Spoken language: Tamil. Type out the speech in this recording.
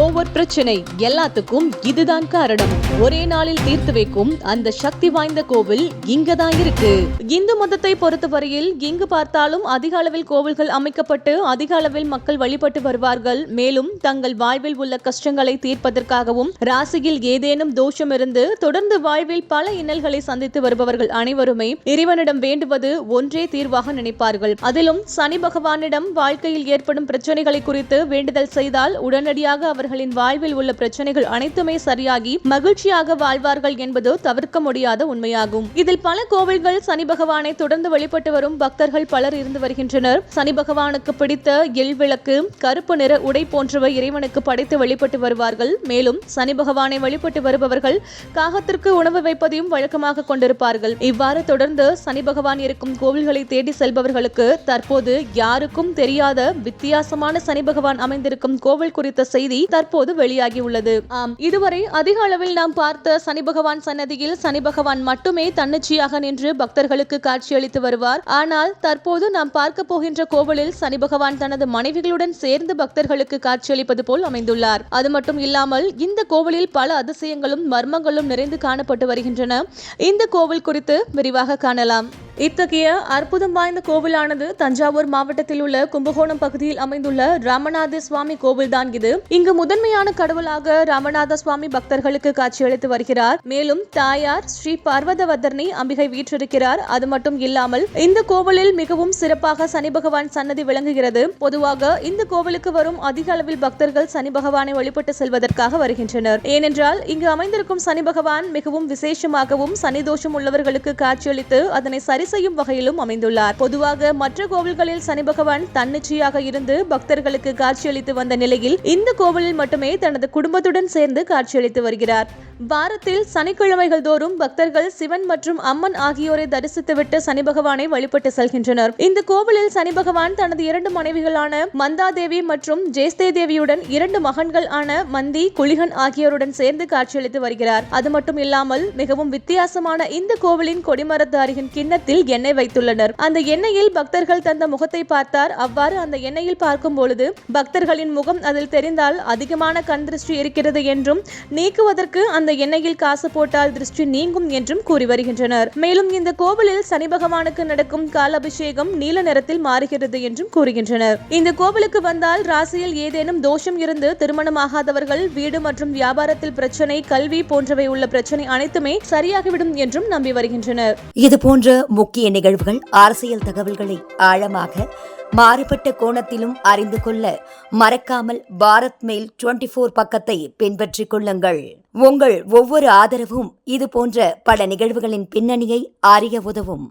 ஓவர் பிரச்சனை எல்லாத்துக்கும் இதுதான் காரணம். ஒரே நாளில் தீர்த்து வைக்கும் அந்த சக்தி வாய்ந்த கோவில் இங்கதான் இருக்கு. இந்து மதத்தை பொறுத்தவரையில் இங்கு பார்த்தாலும் அதிக அளவில் கோவில்கள் அமைக்கப்பட்டு அதிக அளவில் மக்கள் வழிபட்டு வருவார்கள். மேலும் தங்கள் வாழ்வில் உள்ள கஷ்டங்களை தீர்ப்பதற்காகவும் ராசியில் ஏதேனும் தோஷம் இருந்து தொடர்ந்து வாழ்வில் பல இன்னல்களை சந்தித்து வருபவர்கள் அனைவருமே இறைவனிடம் வேண்டுவது ஒன்றே தீர்வாக நினைப்பார்கள். அதிலும் சனி பகவானிடம் வாழ்க்கையில் ஏற்படும் பிரச்சனைகளை குறித்து வேண்டுதல் செய்தால் உடனடியாக அவர்களின் வாழ்வில் உள்ள பிரச்சனைகள் அனைத்துமே சரியாகி மகிழ்ச்சியாக வாழ்வார்கள் என்பது தவிர்க்க முடியாத உண்மையாகும். இதில் பல கோவில்கள் சனி பகவானை தொடர்ந்து வழிபட்டு வரும் பக்தர்கள் பலர் இருந்து வருகின்றனர். சனி பகவானுக்கு பிடித்த எள் விளக்கு, கருப்பு நிற உடை போன்றவை இறைவனுக்கு படைத்து வழிபட்டு வருவார்கள். மேலும் சனி பகவானை வழிபட்டு வருபவர்கள் காகத்திற்கு உணவு வைப்பதையும் வழக்கமாக கொண்டிருப்பார்கள். இவ்வாறு தொடர்ந்து சனி பகவான் இருக்கும் கோவில்களை தேடி செல்பவர்களுக்கு தற்போது யாருக்கும் தெரியாத வித்தியாசமான சனி பகவான் அமைந்திருக்கும் கோவில் குறித்த செய்தி தற்போது வெளியாகியுள்ளது. இதுவரை அதிக அளவில் நாம் பார்த்த சனி பகவான் சன்னதியில் சனி பகவான் மட்டுமே தன்னிச்சையாக நின்று பக்தர்களுக்கு காட்சியளித்து வருவார். ஆனால் தற்போது நாம் பார்க்க போகின்ற கோவிலில் சனி பகவான் தனது மனைவிகளுடன் சேர்ந்து பக்தர்களுக்கு காட்சியளிப்பது போல் அமைந்துள்ளார். அது மட்டும் இல்லாமல் இந்த கோவிலில் பல அதிசயங்களும் மர்மங்களும் நிறைந்து காணப்பட்டு வருகின்றன. இந்த கோவில் குறித்து விரிவாக காணலாம். இத்தகைய அற்புதம் வாய்ந்த கோவிலானது தஞ்சாவூர் மாவட்டத்தில் உள்ள கும்பகோணம் பகுதியில் அமைந்துள்ள ராமநாத சுவாமி கோவில்தான் இது. இங்கு முதன்மையான கடவுளாக ராமநாத சுவாமி பக்தர்களுக்கு காட்சியளித்து வருகிறார். மேலும் தாயார் ஸ்ரீ பார்வதவதர்ணி அம்பிகை வீற்றிருக்கிறார். அது மட்டும் இல்லாமல் இந்த கோவிலில் மிகவும் சிறப்பாக சனி பகவான் சன்னதி விளங்குகிறது. பொதுவாக இந்த கோவிலுக்கு வரும் அதிக அளவில் பக்தர்கள் சனி பகவானை வழிபட்டு செல்வதற்காக வருகின்றனர். ஏனென்றால் இங்கு அமைந்திருக்கும் சனி பகவான் மிகவும் விசேஷமாகவும் சனி தோஷம் உள்ளவர்களுக்கு காட்சியளித்து அதனை செய்யும் வகையிலும் அமைந்துள்ளார். பொதுவாக மற்ற கோவில்களில் சனி பகவான் தன்னிச்சையாக இருந்து பக்தர்களுக்கு காட்சியளித்து வந்த நிலையில் இந்த கோவிலில் மட்டுமே தனது குடும்பத்துடன் சேர்ந்து காட்சியளித்து வருகிறார். வாரத்தில் சனிக்கிழமைகள் தோறும் பக்தர்கள் சிவன் மற்றும் அம்மன் ஆகியோரை தரிசித்துவிட்டு சனி பகவானை வழிபட்டு செல்கின்றனர். இந்த கோவிலில் சனி பகவான் தனது 2 மனைவிகளான மந்தாதேவி மற்றும் ஜேஸ்தே தேவியுடன் 2 மகன்கள் ஆன மந்தி, குளிகன் ஆகியோருடன் சேர்ந்து காட்சியளித்து வருகிறார். அது மட்டும் இல்லாமல் மிகவும் வித்தியாசமான இந்த கோவிலின் கொடிமரத்து அருகின் கிண்ணத்தில் எண்ணெய் வைத்துள்ளனர். அந்த எண்ணெயில் பக்தர்கள் தந்த முகத்தை பார்த்தார். அவ்வாறு அந்த எண்ணெயில் பார்க்கும் பொழுது பக்தர்களின் முகம் அதில் தெரிந்தால் அதிகமான கண் திருஷ்டி இருக்கிறது என்றும் நீக்குவதற்கு அந்த எண்ணெயில் காசு போட்டால் திருஷ்டி நீங்கும் என்றும் கூறி வருகின்றனர். மேலும் இந்த கோவிலில் சனி பகவானுக்கு நடக்கும் கால் அபிஷேகம் நீல நிறத்தில் மாறுகிறது என்றும் கூறுகின்றனர். இந்த கோவிலுக்கு வந்தால் ராசியில் ஏதேனும் தோஷம் இருந்து திருமணமாகாதவர்கள், வீடு மற்றும் வியாபாரத்தில் பிரச்சனை, கல்வி போன்றவை உள்ள பிரச்சனை அனைத்துமே சரியாகிவிடும் என்றும் நம்பி வருகின்றனர். இது போன்ற முக்கிய நிகழ்வுகள், அரசியல் தகவல்களை ஆழமாக மாறுபட்ட கோணத்திலும் அறிந்து கொள்ள மறக்காமல் பாரத் மெயில் 24 பக்கத்தை பின்பற்றிக் கொள்ளுங்கள். உங்கள் ஒவ்வொரு ஆதரவும் இது போன்ற பல நிகழ்வுகளின் பின்னணியை அறிய உதவும்.